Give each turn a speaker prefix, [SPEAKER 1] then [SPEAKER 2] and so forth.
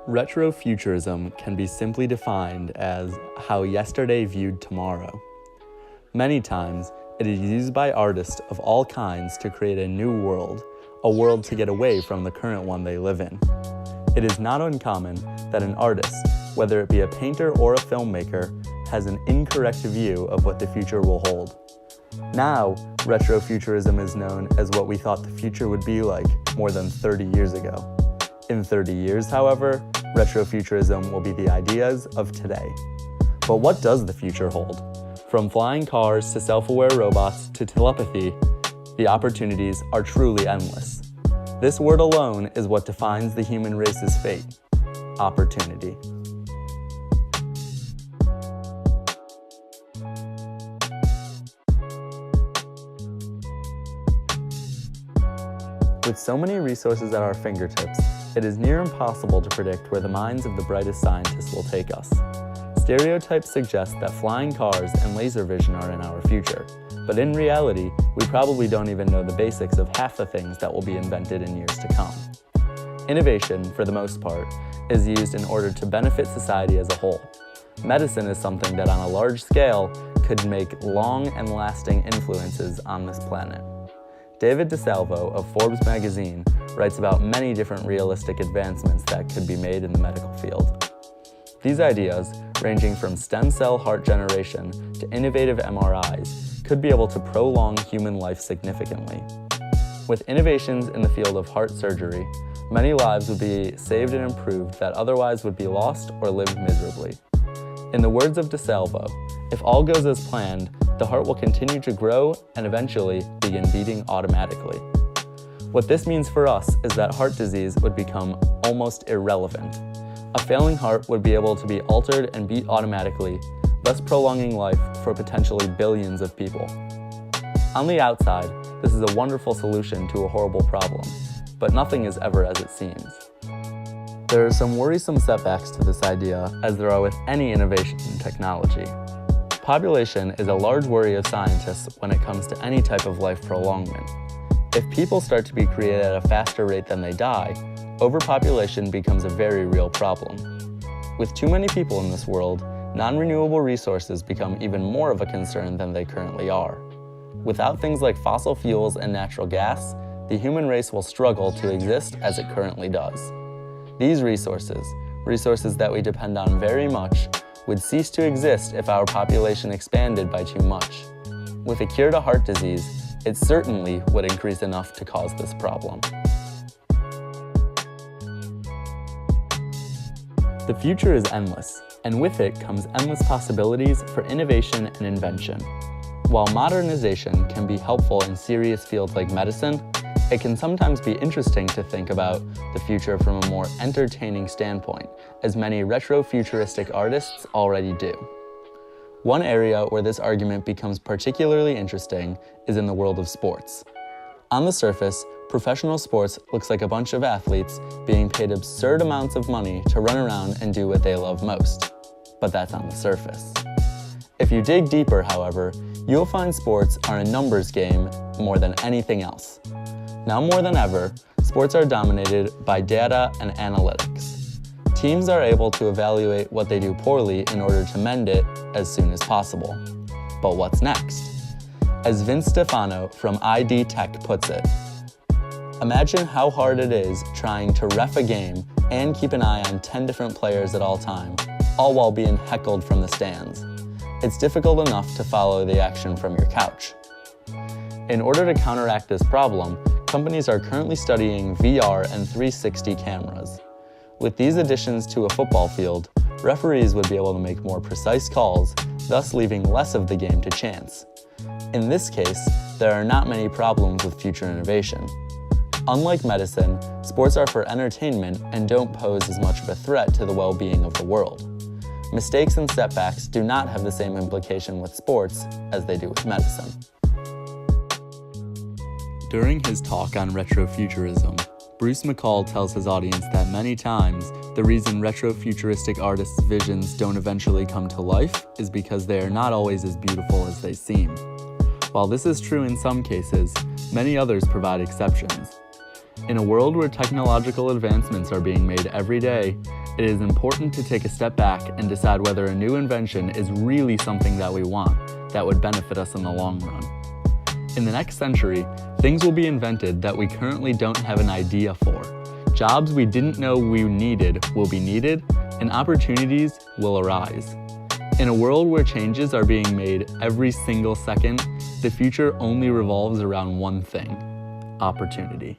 [SPEAKER 1] Retrofuturism can be simply defined as how yesterday viewed tomorrow. Many times, it is used by artists of all kinds to create a new world, a world to get away from the current one they live in. It is not uncommon that an artist, whether it be a painter or a filmmaker, has an incorrect view of what the future will hold. Now, retrofuturism is known as what we thought the future would be like more than 30 years ago. In 30 years, however, retrofuturism will be the ideas of today. But what does the future hold? From flying cars to self-aware robots to telepathy, the opportunities are truly endless. This word alone is what defines the human race's fate: opportunity. With so many resources at our fingertips, it is near impossible to predict where the minds of the brightest scientists will take us. Stereotypes suggest that flying cars and laser vision are in our future, but in reality, we probably don't even know the basics of half the things that will be invented in years to come. Innovation, for the most part, is used in order to benefit society as a whole. Medicine is something that on a large scale could make long and lasting influences on this planet. David DeSalvo of Forbes magazine writes about many different realistic advancements that could be made in the medical field. These ideas, ranging from stem cell heart generation to innovative MRIs, could be able to prolong human life significantly. With innovations in the field of heart surgery, many lives would be saved and improved that otherwise would be lost or lived miserably. In the words of DeSalvo, if all goes as planned, the heart will continue to grow and eventually begin beating automatically. What this means for us is that heart disease would become almost irrelevant. A failing heart would be able to be altered and beat automatically, thus prolonging life for potentially billions of people. On the outside, this is a wonderful solution to a horrible problem, but nothing is ever as it seems. There are some worrisome setbacks to this idea, as there are with any innovation in technology. Population is a large worry of scientists when it comes to any type of life prolongment. If people start to be created at a faster rate than they die, overpopulation becomes a very real problem. With too many people in this world, non-renewable resources become even more of a concern than they currently are. Without things like fossil fuels and natural gas, the human race will struggle to exist as it currently does. These resources that we depend on very much, would cease to exist if our population expanded by too much. With a cure to heart disease, it certainly would increase enough to cause this problem. The future is endless, and with it comes endless possibilities for innovation and invention. While modernization can be helpful in serious fields like medicine, it can sometimes be interesting to think about the future from a more entertaining standpoint, as many retrofuturistic artists already do. One area where this argument becomes particularly interesting is in the world of sports. On the surface, professional sports looks like a bunch of athletes being paid absurd amounts of money to run around and do what they love most. But that's on the surface. If you dig deeper, however, you'll find sports are a numbers game more than anything else. Now more than ever, sports are dominated by data and analytics. Teams are able to evaluate what they do poorly in order to mend it as soon as possible. But what's next? As Vince Stefano from ID Tech puts it, imagine how hard it is trying to ref a game and keep an eye on 10 different players at all time, all while being heckled from the stands. It's difficult enough to follow the action from your couch. In order to counteract this problem, companies are currently studying VR and 360 cameras. With these additions to a football field, referees would be able to make more precise calls, thus leaving less of the game to chance. In this case, there are not many problems with future innovation. Unlike medicine, sports are for entertainment and don't pose as much of a threat to the well-being of the world. Mistakes and setbacks do not have the same implication with sports as they do with medicine. During his talk on retrofuturism, Bruce McCall tells his audience that many times, the reason retrofuturistic artists' visions don't eventually come to life is because they are not always as beautiful as they seem. While this is true in some cases, many others provide exceptions. In a world where technological advancements are being made every day, it is important to take a step back and decide whether a new invention is really something that we want, that would benefit us in the long run. In the next century, things will be invented that we currently don't have an idea for. Jobs we didn't know we needed will be needed, and opportunities will arise. In a world where changes are being made every single second, the future only revolves around one thing: opportunity.